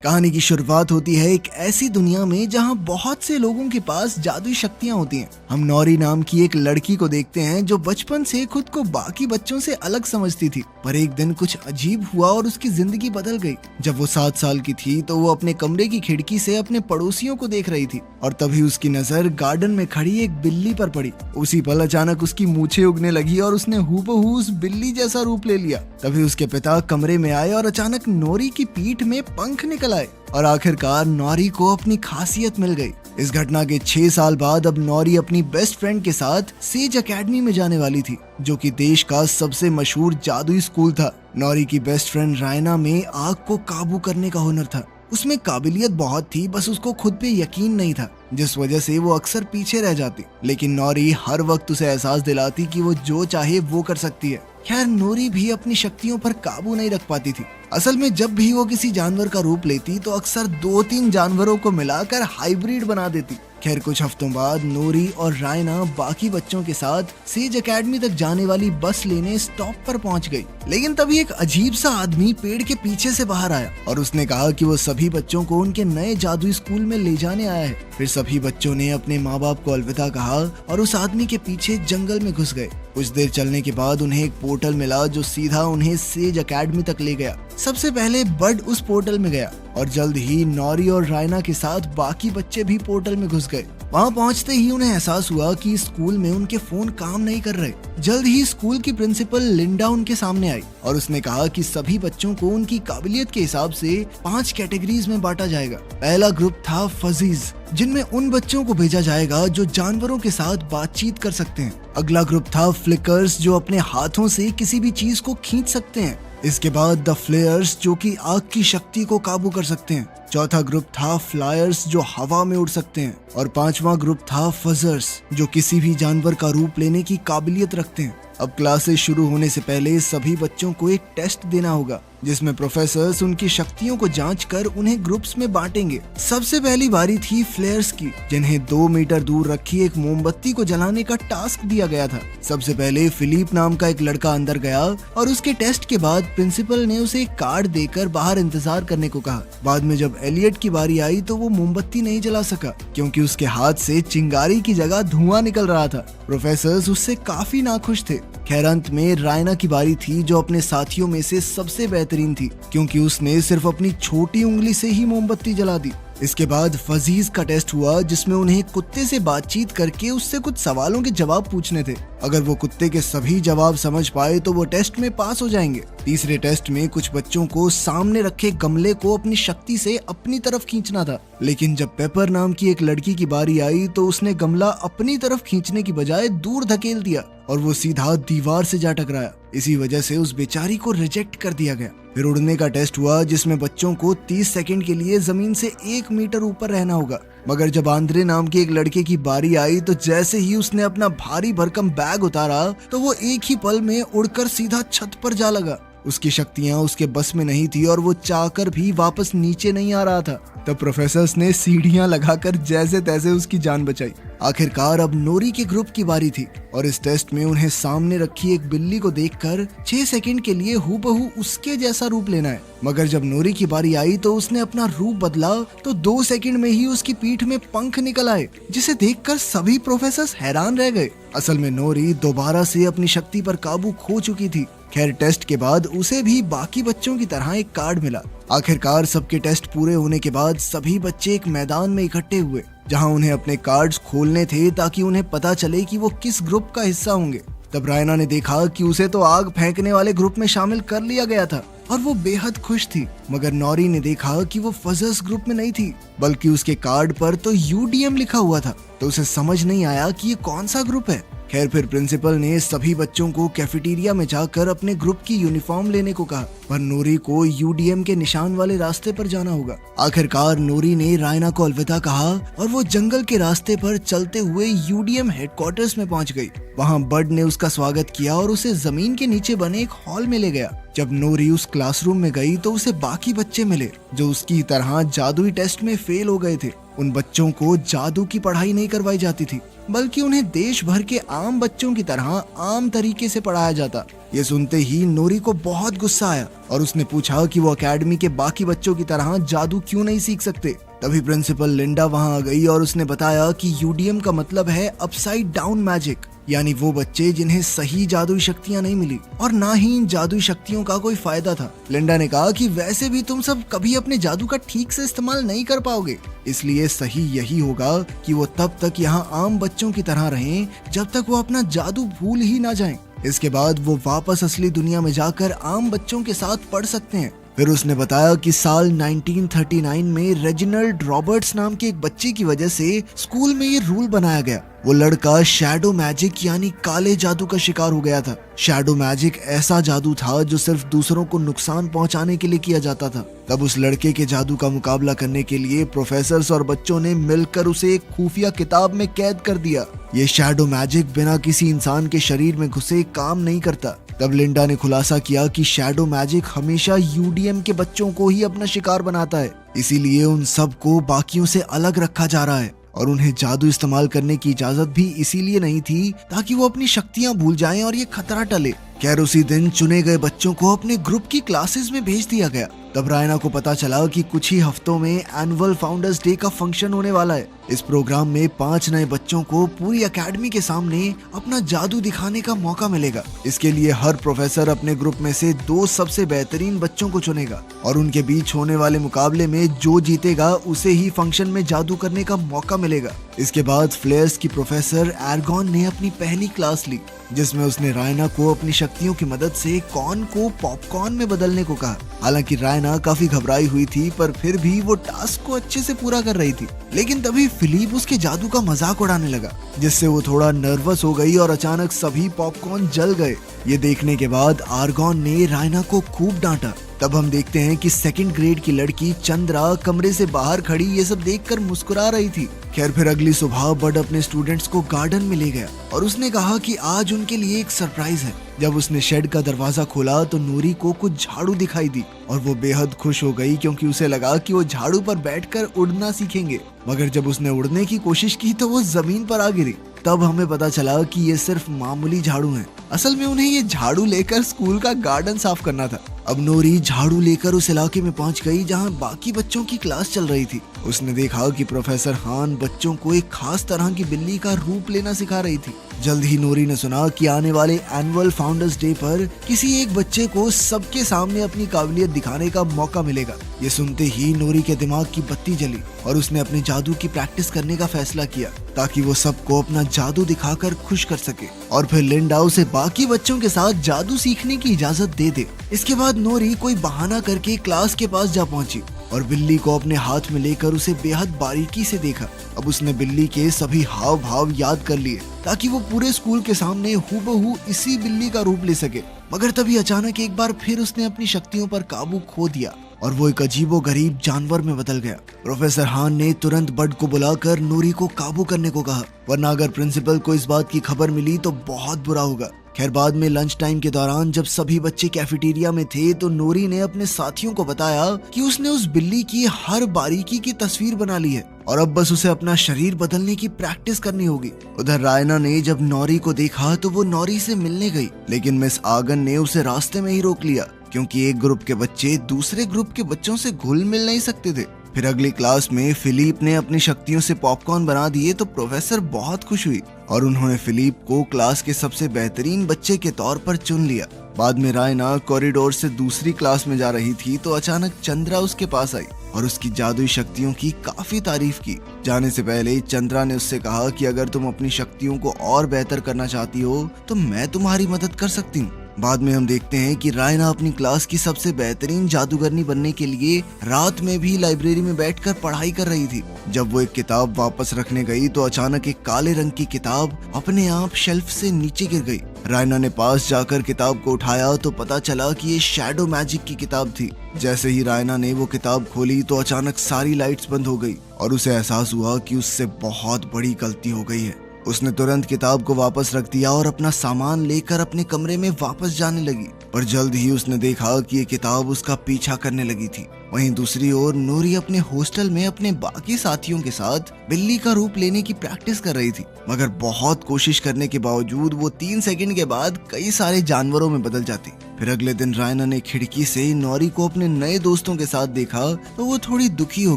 कहानी की शुरुआत होती है एक ऐसी दुनिया में जहां बहुत से लोगों के पास जादुई शक्तियां होती हैं। हम नौरी नाम की एक लड़की को देखते हैं जो बचपन से खुद को बाकी बच्चों से अलग समझती थी, पर एक दिन कुछ अजीब हुआ और उसकी जिंदगी बदल गई। जब वो 7 साल की थी तो वो अपने कमरे की खिड़की से अपने पड़ोसियों को देख रही थी और तभी उसकी नजर गार्डन में खड़ी एक बिल्ली पर पड़ी। उसी पल अचानक उसकी मूछें उगने लगी और उसने हूबहू उस बिल्ली जैसा रूप ले लिया। तभी उसके पिता कमरे में आए और अचानक नौरी की पीठ में पंख निकल आए और आखिरकार नौरी को अपनी खासियत मिल गई। इस घटना के 6 साल बाद अब नौरी अपनी बेस्ट फ्रेंड के साथ सेज एकेडमी में जाने वाली थी, जो कि देश का सबसे मशहूर जादुई स्कूल था। नौरी की बेस्ट फ्रेंड रायना में आग को काबू करने का हुनर था। उसमें काबिलियत बहुत थी, बस उसको खुद पे यकीन नहीं था, जिस वजह से वो अक्सर पीछे रह जाती। लेकिन नौरी हर वक्त उसे एहसास दिलाती कि वो जो चाहे वो कर सकती है। खैर, नौरी भी अपनी शक्तियों पर काबू नहीं रख पाती थी। असल में जब भी वो किसी जानवर का रूप लेती तो अक्सर 2-3 जानवरों को मिलाकर हाइब्रिड बना देती। खैर, कुछ हफ्तों बाद नौरी और रायना बाकी बच्चों के साथ सेज एकेडमी तक जाने वाली बस लेने स्टॉप पर पहुंच गई। लेकिन तभी एक अजीब सा आदमी पेड़ के पीछे से बाहर आया और उसने कहा कि वो सभी बच्चों को उनके नए जादुई स्कूल में ले जाने आया है। फिर सभी बच्चों ने अपने माँ बाप को अलविदा कहा और उस आदमी के पीछे जंगल में घुस गए। कुछ देर चलने के बाद उन्हें एक पोर्टल मिला जो सीधा उन्हें सेज एकेडमी तक ले गया। सबसे पहले बड उस पोर्टल में गया और जल्द ही नौरी और रायना के साथ बाकी बच्चे भी पोर्टल में घुस गए। वहाँ पहुँचते ही उन्हें एहसास हुआ कि स्कूल में उनके फोन काम नहीं कर रहे। जल्द ही स्कूल की प्रिंसिपल लिंडा उनके सामने आई और उसने कहा कि सभी बच्चों को उनकी काबिलियत के हिसाब से 5 कैटेगरीज में बांटा जाएगा। पहला ग्रुप था फजीज, जिनमें उन बच्चों को भेजा जाएगा जो जानवरों के साथ बातचीत कर सकते हैं। अगला ग्रुप था फ्लिकर्स, जो अपने हाथों से किसी भी चीज को खींच सकते हैं। इसके बाद द फ्लेयर्स, जो कि आग की शक्ति को काबू कर सकते हैं। चौथा ग्रुप था फ्लायर्स, जो हवा में उड़ सकते हैं। और 5वां ग्रुप था फजर्स, जो किसी भी जानवर का रूप लेने की काबिलियत रखते हैं। अब क्लासेस शुरू होने से पहले सभी बच्चों को एक टेस्ट देना होगा, जिसमें प्रोफेसर्स उनकी शक्तियों को जांचकर उन्हें ग्रुप्स में बांटेंगे। सबसे पहली बारी थी फ्लेयर्स की, जिन्हें 2 मीटर दूर रखी एक मोमबत्ती को जलाने का टास्क दिया गया था। सबसे पहले फिलिप नाम का एक लड़का अंदर गया और उसके टेस्ट के बाद प्रिंसिपल ने उसे एक कार्ड देकर बाहर इंतजार करने को कहा। बाद में जब एलियट की बारी आई तो वो मोमबत्ती नहीं जला सका, क्योंकि उसके हाथ से चिंगारी की जगह धुआं निकल रहा था। प्रोफेसर्स उससे काफी नाखुश थे। खैर, अंत में रायना की बारी थी, जो अपने साथियों में से सबसे बेहतरीन थी, क्योंकि उसने सिर्फ अपनी छोटी उंगली से ही मोमबत्ती जला दी। इसके बाद फजीज का टेस्ट हुआ, जिसमें उन्हें कुत्ते से बातचीत करके उससे कुछ सवालों के जवाब पूछने थे। अगर वो कुत्ते के सभी जवाब समझ पाए तो वो टेस्ट में पास हो जाएंगे। तीसरे टेस्ट में कुछ बच्चों को सामने रखे गमले को अपनी शक्ति से अपनी तरफ खींचना था, लेकिन जब पेपर नाम की एक लड़की की बारी आई तो उसने गमला अपनी तरफ खींचने की बजाय दूर धकेल दिया और वो सीधा दीवार से जा टकराया। इसी वजह से उस बेचारी को रिजेक्ट कर दिया गया। फिर उड़ने का टेस्ट हुआ, जिसमें बच्चों को 30 सेकंड के लिए जमीन से 1 मीटर ऊपर रहना होगा। मगर जब आंद्रे नाम के एक लड़के की बारी आई तो जैसे ही उसने अपना भारी भरकम बैग उतारा तो वो एक ही पल में उड़कर सीधा छत पर जा लगा। उसकी शक्तियां उसके बस में नहीं थी और वो चाहकर भी वापस नीचे नहीं आ रहा था। तब प्रोफेसर्स ने सीढ़ियां लगाकर जैसे तैसे उसकी जान बचाई। आखिरकार अब नौरी के ग्रुप की बारी थी और इस टेस्ट में उन्हें सामने रखी एक बिल्ली को देखकर 6 सेकंड के लिए हूबहू उसके जैसा रूप लेना है। मगर जब नौरी की बारी आई तो उसने अपना रूप बदला तो 2 सेकंड में ही उसकी पीठ में पंख निकल आए, जिसे देखकर सभी प्रोफेसर्स हैरान रह गए। असल में नौरी दोबारा से अपनी शक्ति पर काबू खो चुकी थी। खैर, टेस्ट के बाद उसे भी बाकी बच्चों की तरह एक कार्ड मिला। आखिरकार सबके टेस्ट पूरे होने के बाद सभी बच्चे एक मैदान में इकट्ठे हुए, जहां उन्हें अपने कार्ड्स खोलने थे ताकि उन्हें पता चले कि वो किस ग्रुप का हिस्सा होंगे। तब रायना ने देखा कि उसे तो आग फेंकने वाले ग्रुप में शामिल कर लिया गया था और वो बेहद खुश थी। मगर नौरी ने देखा कि वो फजर्स ग्रुप में नहीं थी, बल्कि उसके कार्ड पर तो यूडीएम लिखा हुआ था, तो उसे समझ नहीं आया कि ये कौन सा ग्रुप है। खैर, फिर प्रिंसिपल ने सभी बच्चों को कैफेटेरिया में जाकर अपने ग्रुप की यूनिफॉर्म लेने को कहा, पर नौरी को यूडीएम के निशान वाले रास्ते पर जाना होगा। आखिरकार नौरी ने रायना को अलविदा कहा और वो जंगल के रास्ते पर चलते हुए यूडीएम हेडक्वार्टर्स में पहुंच गई। वहां बड ने उसका स्वागत किया और उसे जमीन के नीचे बने एक हॉल में ले गया। जब नौरी उस क्लासरूम में गई तो उसे बाकी बच्चे मिले जो उसकी तरह जादुई टेस्ट में फेल हो गए थे। उन बच्चों को जादू की पढ़ाई नहीं करवाई जाती थी, बल्कि उन्हें देश भर के आम बच्चों की तरह आम तरीके से पढ़ाया जाता। ये सुनते ही नोरी को बहुत गुस्सा आया और उसने पूछा कि वो एकेडमी के बाकी बच्चों की तरह जादू क्यों नहीं सीख सकते। तभी प्रिंसिपल लिंडा वहां आ गई और उसने बताया कि यूडीएम का मतलब है अपसाइड डाउन मैजिक, यानी वो बच्चे जिन्हें सही जादुई शक्तियां नहीं मिली और ना ही इन जादुई शक्तियों का कोई फायदा था। लिंडा ने कहा कि वैसे भी तुम सब कभी अपने जादू का ठीक से इस्तेमाल नहीं कर पाओगे, इसलिए सही यही होगा कि वो तब तक यहाँ आम बच्चों की तरह रहें जब तक वो अपना जादू भूल ही ना जाएं। इसके बाद वो वापस असली दुनिया में जाकर आम बच्चों के साथ पढ़ सकते हैं। फिर उसने बताया कि साल 1939 में रेजिनाल्ड रॉबर्ट्स नाम के एक बच्चे की वजह से स्कूल में ये रूल बनाया गया। वो लड़का शैडो मैजिक यानी काले जादू का शिकार हो गया था। शैडो मैजिक ऐसा जादू था जो सिर्फ दूसरों को नुकसान पहुंचाने के लिए किया जाता था। तब उस लड़के के जादू का मुकाबला करने के लिए प्रोफेसर्स और बच्चों ने मिलकर उसे एक खुफिया किताब में कैद कर दिया। ये शैडो मैजिक बिना किसी इंसान के शरीर में घुसे काम नहीं करता। तब लिंडा ने खुलासा किया कि शैडो मैजिक हमेशा यूडीएम के बच्चों को ही अपना शिकार बनाता है, इसीलिए उन सबको बाकियों से अलग रखा जा रहा है और उन्हें जादू इस्तेमाल करने की इजाजत भी इसीलिए नहीं थी ताकि वो अपनी शक्तियां भूल जाएं और ये खतरा टले। खैर उसी दिन चुने गए बच्चों को अपने ग्रुप की क्लासेस में भेज दिया गया। तब रायना को पता चला कि कुछ ही हफ्तों में एनुअल फाउंडर्स डे का फंक्शन होने वाला है। इस प्रोग्राम में 5 नए बच्चों को पूरी एकेडमी के सामने अपना जादू दिखाने का मौका मिलेगा। इसके लिए हर प्रोफेसर अपने ग्रुप में से 2 सबसे बेहतरीन बच्चों को चुनेगा और उनके बीच होने वाले मुकाबले में जो जीतेगा उसे ही फंक्शन में जादू करने का मौका मिलेगा। इसके बाद फ्लेयर्स की प्रोफेसर एर्गॉन ने अपनी पहली क्लास ली, जिसमें उसने रायना को अपनी शक्तियों की मदद से कॉर्न को पॉपकॉर्न में बदलने को कहा। हालांकि रायना काफी घबराई हुई थी, पर फिर भी वो टास्क को अच्छे से पूरा कर रही थी। लेकिन तभी फिलिप उसके जादू का मजाक उड़ाने लगा, जिससे वो थोड़ा नर्वस हो गई और अचानक सभी पॉपकॉर्न जल गए। ये देखने के बाद आर्गॉन ने रायना को खूब डांटा। तब हम देखते हैं कि 2nd ग्रेड की लड़की चंद्रा कमरे से बाहर खड़ी ये सब देखकर मुस्कुरा रही थी। खैर फिर अगली सुबह बड अपने स्टूडेंट्स को गार्डन में ले गया और उसने कहा कि आज उनके लिए एक सरप्राइज है। जब उसने शेड का दरवाजा खोला तो नूरी को कुछ झाड़ू दिखाई दी और वो बेहद खुश हो गई, क्योंकि उसे लगा कि वो झाड़ू पर बैठकर उड़ना सीखेंगे। मगर जब उसने उड़ने की कोशिश की तो वो जमीन पर आ गिरी। तब हमें पता चला कि ये सिर्फ मामूली झाड़ू हैं। असल में उन्हें ये झाड़ू लेकर स्कूल का गार्डन साफ करना था। अब नूरी झाड़ू लेकर उस इलाके में पहुंच गई जहां बाकी बच्चों की क्लास चल रही थी। उसने देखा कि प्रोफेसर हान बच्चों को एक खास तरह की बिल्ली का रूप लेना सिखा रही थी। जल्द ही नूरी ने सुना कि आने वाले एनुअल फाउंडर्स डे पर किसी एक बच्चे को सबके सामने अपनी काबिलियत दिखाने का मौका मिलेगा। ये सुनते ही नूरी के दिमाग की बत्ती जली और उसने अपने जादू की प्रैक्टिस करने का फैसला किया ताकि वो सबको अपना जादू दिखाकर खुश कर सके और फिर लिंडा उसे बाकी बच्चों के साथ जादू सीखने की इजाजत दे दे। इसके बाद नूरी कोई बहाना करके क्लास के पास जा पहुंची और बिल्ली को अपने हाथ में लेकर उसे बेहद बारीकी से देखा। अब उसने बिल्ली के सभी हाव भाव याद कर लिए ताकि वो पूरे स्कूल के सामने हूबहू इसी बिल्ली का रूप ले सके। मगर तभी अचानक एक बार फिर उसने अपनी शक्तियों पर काबू खो दिया और वो एक अजीबोगरीब जानवर में बदल गया। प्रोफेसर हान ने तुरंत बड को बुलाकर नूरी को काबू करने को कहा, वरना अगर प्रिंसिपल को इस बात की खबर मिली तो बहुत बुरा होगा। खैर बाद में लंच टाइम के दौरान जब सभी बच्चे कैफेटेरिया में थे तो नूरी ने अपने साथियों को बताया कि उसने उस बिल्ली की हर बारीकी की तस्वीर बना ली है और अब बस उसे अपना शरीर बदलने की प्रैक्टिस करनी होगी। उधर रायना ने जब नौरी को देखा तो वो नौरी से मिलने गई, लेकिन मिस आगन ने उसे रास्ते में ही रोक लिया क्योंकि एक ग्रुप के बच्चे दूसरे ग्रुप के बच्चों से घुल मिल नहीं सकते थे। फिर अगली क्लास में फिलिप ने अपनी शक्तियों से पॉपकॉर्न बना दिए तो प्रोफेसर बहुत खुश हुई और उन्होंने फिलिप को क्लास के सबसे बेहतरीन बच्चे के तौर पर चुन लिया। बाद में रायना कॉरिडोर से दूसरी क्लास में जा रही थी तो अचानक चंद्रा उसके पास आई और उसकी जादुई शक्तियों की काफी तारीफ की। जाने से पहले चंद्रा ने उससे कहा कि अगर तुम अपनी शक्तियों को और बेहतर करना चाहती हो तो मैं तुम्हारी मदद कर सकती हूँ। बाद में हम देखते हैं कि रायना अपनी क्लास की सबसे बेहतरीन जादूगरनी बनने के लिए रात में भी लाइब्रेरी में बैठकर पढ़ाई कर रही थी। जब वो एक किताब वापस रखने गई तो अचानक एक काले रंग की किताब अपने आप शेल्फ से नीचे गिर गई। रायना ने पास जाकर किताब को उठाया तो पता चला कि ये शैडो मैजिक की किताब थी। जैसे ही रायना ने वो किताब खोली तो अचानक सारी लाइट्स बंद हो गई और उसे एहसास हुआ कि उससे बहुत बड़ी गलती हो गई है। उसने तुरंत किताब को वापस रख दिया और अपना सामान लेकर अपने कमरे में वापस जाने लगी। पर जल्द ही उसने देखा कि ये किताब उसका पीछा करने लगी थी। वहीं दूसरी ओर नोरी अपने हॉस्टल में अपने बाकी साथियों के साथ बिल्ली का रूप लेने की प्रैक्टिस कर रही थी, मगर बहुत कोशिश करने के बावजूद वो 3 सेकंड के बाद कई सारे जानवरों में बदल जाती। फिर अगले दिन रायना ने खिड़की से नोरी को अपने नए दोस्तों के साथ देखा तो वो थोड़ी दुखी हो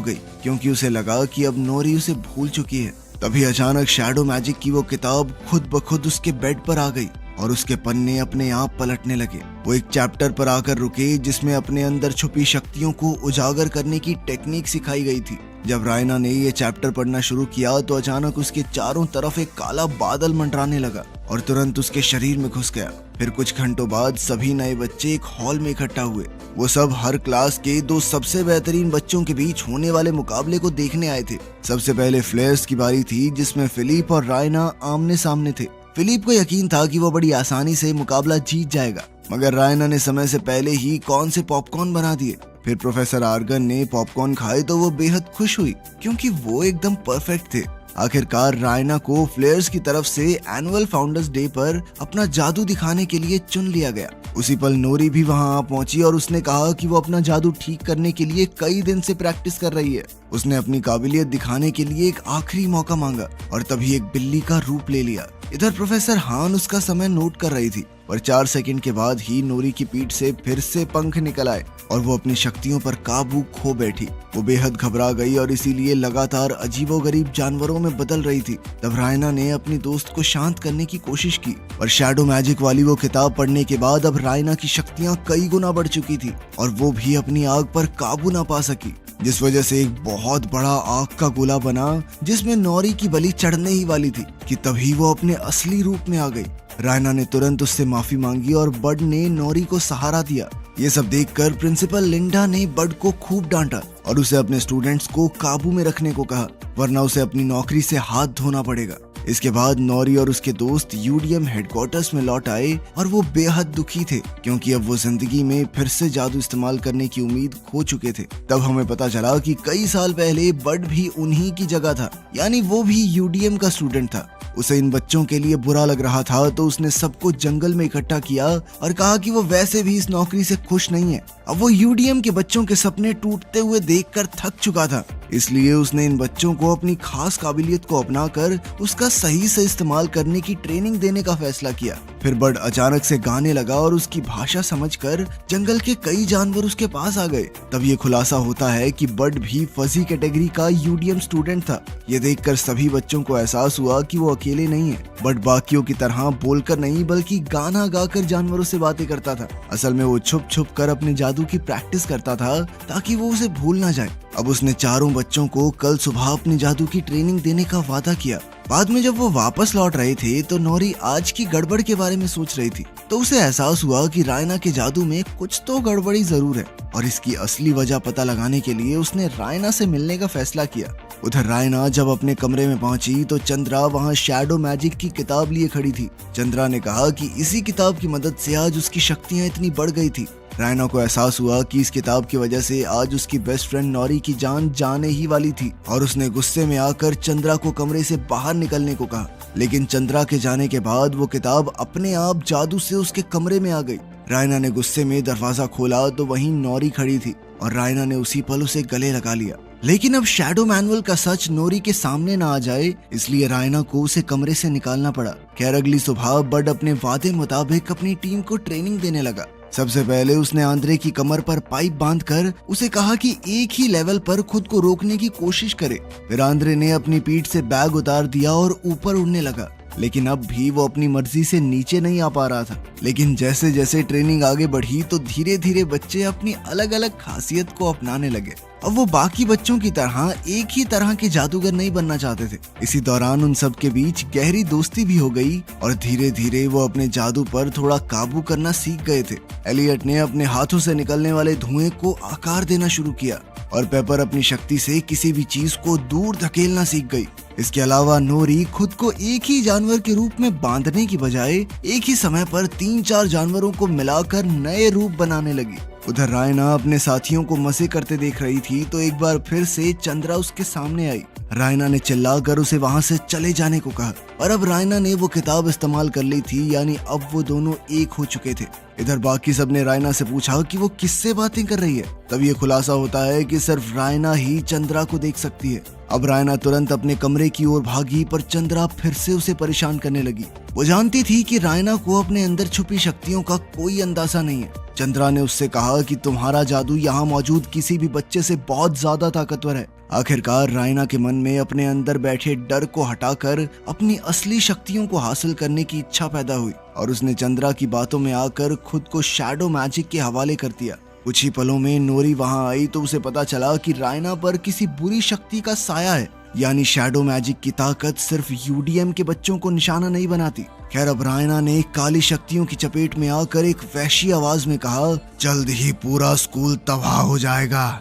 गई, क्योंकि उसे लगा कि अब नोरी उसे भूल चुकी है। तभी अचानक शैडो मैजिक की वो किताब खुद ब खुद उसके बेड पर आ गई और उसके पन्ने अपने आप पलटने लगे। वो एक चैप्टर पर आकर रुके जिसमें अपने अंदर छुपी शक्तियों को उजागर करने की टेक्निक सिखाई गई थी। जब रायना ने ये चैप्टर पढ़ना शुरू किया तो अचानक उसके चारों तरफ एक काला बादल मंडराने लगा और तुरंत उसके शरीर में घुस गया। फिर कुछ घंटों बाद सभी नए बच्चे एक हॉल में इकट्ठा हुए। वो सब हर क्लास के 2 सबसे बेहतरीन बच्चों के बीच होने वाले मुकाबले को देखने आए थे। सबसे पहले फ्लेयर्स की बारी थी, जिसमें फिलिप और रायना आमने सामने थे। फिलिप को यकीन था कि वो बड़ी आसानी से मुकाबला जीत जाएगा, मगर रायना ने समय से पहले ही कौन से पॉपकॉर्न बना दिए। फिर प्रोफेसर आर्गन ने पॉपकॉर्न खाए तो वो बेहद खुश हुई, क्योंकि वो एकदम परफेक्ट थे। आखिरकार रायना को फ्लेयर्स की तरफ से एनुअल फाउंडर्स डे पर अपना जादू दिखाने के लिए चुन लिया गया। उसी पल नोरी भी वहां आ पहुंची और उसने कहा कि वो अपना जादू ठीक करने के लिए कई दिन से प्रैक्टिस कर रही है। उसने अपनी काबिलियत दिखाने के लिए एक आखिरी मौका मांगा और तभी एक बिल्ली का रूप ले लिया। इधर प्रोफेसर हान उसका समय नोट कर रही थी और 4 सेकंड के बाद ही नोरी की पीठ से फिर से पंख निकल आए और वो अपनी शक्तियों पर काबू खो बैठी। वो बेहद घबरा गई और इसीलिए लगातार अजीबोगरीब जानवरों में बदल रही थी। तब रायना ने अपनी दोस्त को शांत करने की कोशिश की और शैडो मैजिक वाली वो किताब पढ़ने के बाद अब रायना की शक्तियां कई गुना बढ़ चुकी थी और वो भी अपनी आग पर काबू ना पा सकी, जिस वजह से एक बहुत बड़ा आग का गोला बना जिसमें नोरी की बलि चढ़ने ही वाली थी कि तभी वो अपने असली रूप में आ गई। रायना ने तुरंत उससे माफी मांगी और बड ने नोरी को सहारा दिया। ये सब देखकर प्रिंसिपल लिंडा ने बड को खूब डांटा और उसे अपने स्टूडेंट्स को काबू में रखने को कहा, वरना उसे अपनी नौकरी से हाथ धोना पड़ेगा। इसके बाद नोरी और उसके दोस्त यूडीएम हेडक्वार्टर्स में लौट आए और वो बेहद दुखी थे, क्योंकि अब वो जिंदगी में फिर से जादू इस्तेमाल करने की उम्मीद खो चुके थे। तब हमें पता चला कि कई साल पहले बड भी उन्हीं की जगह था, यानी वो भी यूडीएम का स्टूडेंट था। उसे इन बच्चों के लिए बुरा लग रहा था तो उसने सबको जंगल में इकट्ठा किया और कहा कि वो वैसे भी इस नौकरी से खुश नहीं है। अब वो यूडीएम के बच्चों के सपने टूटते हुए देखकर थक चुका था, इसलिए उसने इन बच्चों को अपनी खास काबिलियत को अपनाकर उसका सही से इस्तेमाल करने की ट्रेनिंग देने का फैसला किया। फिर बड अचानक से गाने लगा और उसकी भाषा समझकर जंगल के कई जानवर उसके पास आ गए। तब ये खुलासा होता है कि बड भी फजी कैटेगरी का यूडीएम स्टूडेंट था। ये देखकर सभी बच्चों को एहसास हुआ कि वो अकेले नहीं है। बड बाकियों की तरह बोलकर नहीं बल्कि गाना गाकर जानवरों से बातें करता था। असल में वो छुप छुप कर अपने जादू की प्रैक्टिस करता था ताकि वो उसे भूल ना जाए। अब उसने चारों बच्चों को कल सुबह अपनी जादू की ट्रेनिंग देने का वादा किया। बाद में जब वो वापस लौट रहे थे तो नोरी आज की गड़बड़ के बारे में सोच रही थी, तो उसे एहसास हुआ कि रायना के जादू में कुछ तो गड़बड़ी जरूर है और इसकी असली वजह पता लगाने के लिए उसने रायना से मिलने का फैसला किया। उधर रायना जब अपने कमरे में पहुंची तो चंद्रा वहां शैडो मैजिक की किताब लिए खड़ी थी। चंद्रा ने कहा कि इसी किताब की मदद से आज उसकी शक्तियां इतनी बढ़ गई थी। रायना को एहसास हुआ कि इस किताब की वजह से आज उसकी बेस्ट फ्रेंड नोरी की जान जाने ही वाली थी और उसने गुस्से में आकर चंद्रा को कमरे से बाहर निकलने को कहा। लेकिन चंद्रा के जाने के बाद वो किताब अपने आप जादू से उसके कमरे में आ गई। रायना ने गुस्से में दरवाजा खोला तो वहीं नोरी खड़ी थी और रायना ने उसी पल उसे गले लगा लिया। लेकिन अब शैडो मैनुअल का सच नोरी के सामने ना आ जाए, इसलिए रायना को उसे कमरे से निकालना पड़ा। खैर अगली सुबह बड अपने वादे मुताबिक अपनी टीम को ट्रेनिंग देने लगा। सबसे पहले उसने आंद्रे की कमर पर पाइप बांधकर उसे कहा कि एक ही लेवल पर खुद को रोकने की कोशिश करे। फिर आंद्रे ने अपनी पीठ से बैग उतार दिया और ऊपर उड़ने लगा, लेकिन अब भी वो अपनी मर्जी से नीचे नहीं आ पा रहा था। लेकिन जैसे जैसे ट्रेनिंग आगे बढ़ी तो धीरे धीरे बच्चे अपनी अलग अलग खासियत को अपनाने लगे। अब वो बाकी बच्चों की तरह एक ही तरह के जादूगर नहीं बनना चाहते थे। इसी दौरान उन सब के बीच गहरी दोस्ती भी हो गई और धीरे धीरे वो अपने जादू पर थोड़ा काबू करना सीख गए थे। एलियट ने अपने हाथों से निकलने वाले धुएं को आकार देना शुरू किया और पेपर अपनी शक्ति से किसी भी चीज को दूर धकेलना सीख गई। इसके अलावा नोरी खुद को एक ही जानवर के रूप में बांधने की बजाय एक ही समय पर 3-4 जानवरों को मिलाकर नए रूप बनाने लगी। उधर रायना अपने साथियों को मजे करते देख रही थी तो एक बार फिर से चंद्रा उसके सामने आई। रायना ने चिल्लाकर उसे वहां से चले जाने को कहा और अब रायना ने वो किताब इस्तेमाल कर ली थी, यानी अब वो दोनों एक हो चुके थे। इधर बाकी सब ने रायना से पूछा कि वो किससे बातें कर रही है। तब ये खुलासा होता है कि सिर्फ रायना ही चंद्रा को देख सकती है। अब रायना तुरंत अपने कमरे की ओर भागी पर चंद्रा फिर से उसे परेशान करने लगी। वो जानती थी कि रायना को अपने अंदर छुपी शक्तियों का कोई अंदाजा नहीं है। चंद्रा ने उससे कहा कि तुम्हारा जादू यहाँ मौजूद किसी भी बच्चे से बहुत ज्यादा ताकतवर है। आखिरकार रायना के मन में अपने अंदर बैठे डर को हटाकर अपनी असली शक्तियों को हासिल करने की इच्छा पैदा हुई और उसने चंद्रा की बातों में आकर खुद को शैडो मैजिक के हवाले कर दिया। कुछ ही पलों में नोरी वहां आई तो उसे पता चला कि रायना पर किसी बुरी शक्ति का साया है, यानी शैडो मैजिक की ताकत सिर्फ यूडीएम के बच्चों को निशाना नहीं बनाती। खैर अब रायना ने काली शक्तियों की चपेट में आकर एक वहशी आवाज में कहा, जल्द ही पूरा स्कूल तबाह हो जाएगा,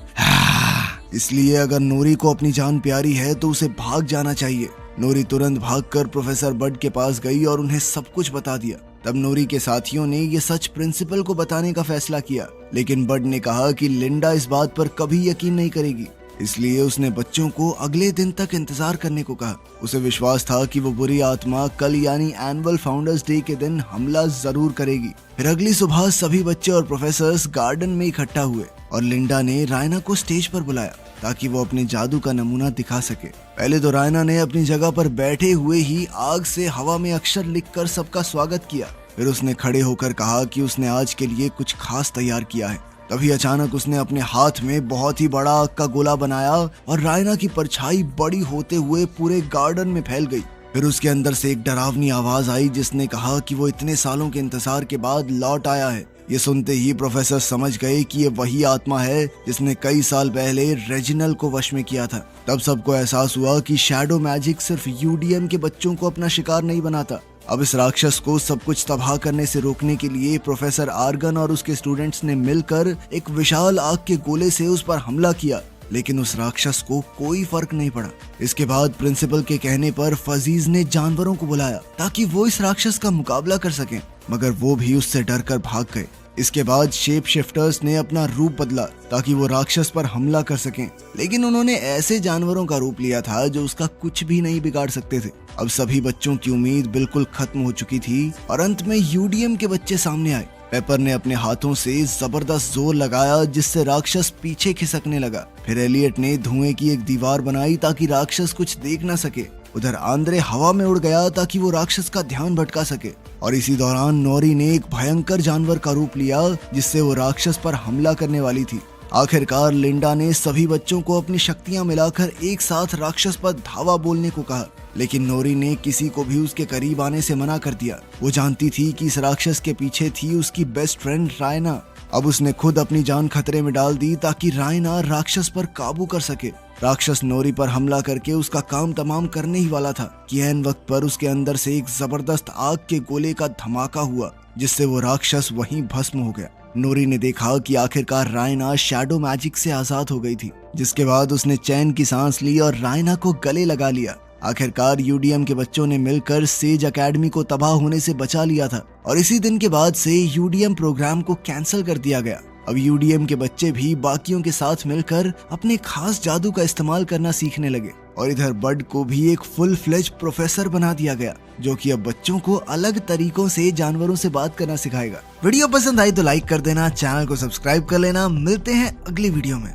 इसलिए अगर नोरी को अपनी जान प्यारी है तो उसे भाग जाना चाहिए। नोरी तुरंत भागकर प्रोफेसर बड के पास गई और उन्हें सब कुछ बता दिया। तब नोरी के साथियों ने ये सच प्रिंसिपल को बताने का फैसला किया, लेकिन बड ने कहा कि लिंडा इस बात पर कभी यकीन नहीं करेगी, इसलिए उसने बच्चों को अगले दिन तक इंतजार करने को कहा। उसे विश्वास था कि वो बुरी आत्मा कल यानी एनुअल फाउंडर्स डे के दिन हमला जरूर करेगी। फिर अगली सुबह सभी बच्चे और प्रोफेसर्स गार्डन में इकट्ठा हुए और लिंडा ने रायना को स्टेज पर बुलाया ताकि वो अपने जादू का नमूना दिखा सके। पहले तो रायना ने अपनी जगह पर बैठे हुए ही आग से हवा में अक्षर लिखकर सबका स्वागत किया। फिर उसने खड़े होकर कहा कि उसने आज के लिए कुछ खास तैयार किया है। तभी अचानक उसने अपने हाथ में बहुत ही बड़ा आग का गोला बनाया और रायना की परछाई बड़ी होते हुए पूरे गार्डन में फैल गई। फिर उसके अंदर से एक डरावनी आवाज आई जिसने कहा कि वो इतने सालों के इंतजार के बाद लौट आया है। ये सुनते ही प्रोफेसर समझ गए कि ये वही आत्मा है जिसने कई साल पहले रेजिनल को वश में किया था। तब सबको एहसास हुआ कि शैडो मैजिक सिर्फ यूडीएम के बच्चों को अपना शिकार नहीं बनाता। अब इस राक्षस को सब कुछ तबाह करने से रोकने के लिए प्रोफेसर आर्गन और उसके स्टूडेंट्स ने मिलकर एक विशाल आग के गोले से उस पर हमला किया, लेकिन उस राक्षस को कोई फर्क नहीं पड़ा। इसके बाद प्रिंसिपल के कहने पर फजीज ने जानवरों को बुलाया ताकि वो इस राक्षस का मुकाबला कर सकें, मगर वो भी उससे डरकर भाग गए। इसके बाद शेप शिफ्टर्स ने अपना रूप बदला ताकि वो राक्षस पर हमला कर सकें, लेकिन उन्होंने ऐसे जानवरों का रूप लिया था जो उसका कुछ भी नहीं बिगाड़ सकते थे। अब सभी बच्चों की उम्मीद बिल्कुल खत्म हो चुकी थी और अंत में यूडीएम के बच्चे सामने आए। पेपर ने अपने हाथों से जबरदस्त जोर लगाया जिससे राक्षस पीछे खिसकने लगा। फिर एलियट ने धुएं की एक दीवार बनाई ताकि राक्षस कुछ देख न सके। उधर आंद्रे हवा में उड़ गया ताकि वो राक्षस का ध्यान भटका सके और इसी दौरान नोरी ने एक भयंकर जानवर का रूप लिया जिससे वो राक्षस पर हमला करने वाली थी। आखिरकार लिंडा ने सभी बच्चों को अपनी शक्तियां मिलाकर एक साथ राक्षस पर धावा बोलने को कहा, लेकिन नोरी ने किसी को भी उसके करीब आने से मना कर दिया। वो जानती थी कि इस राक्षस के पीछे थी उसकी बेस्ट फ्रेंड रायना। अब उसने खुद अपनी जान खतरे में डाल दी ताकि रायना राक्षस पर काबू कर सके। राक्षस नोरी पर हमला करके उसका काम तमाम करने ही वाला था कि ऐन वक्त पर उसके अंदर से एक जबरदस्त आग के गोले का धमाका हुआ जिससे वो राक्षस वहीं भस्म हो गया। नोरी ने देखा कि आखिरकार रायना शैडो मैजिक से आजाद हो गई थी, जिसके बाद उसने चैन की सांस ली और रायना को गले लगा लिया। आखिरकार यूडीएम के बच्चों ने मिलकर सेज एकेडमी को तबाह होने से बचा लिया था और इसी दिन के बाद से यूडीएम प्रोग्राम को कैंसिल कर दिया गया। अब यूडीएम के बच्चे भी बाकियों के साथ मिलकर अपने खास जादू का इस्तेमाल करना सीखने लगे और इधर बड को भी एक फुल फ्लेज प्रोफेसर बना दिया गया जो कि अब बच्चों को अलग तरीकों से जानवरों से बात करना सिखाएगा। वीडियो पसंद आई तो लाइक कर देना, चैनल को सब्सक्राइब कर लेना। मिलते हैं अगली वीडियो में।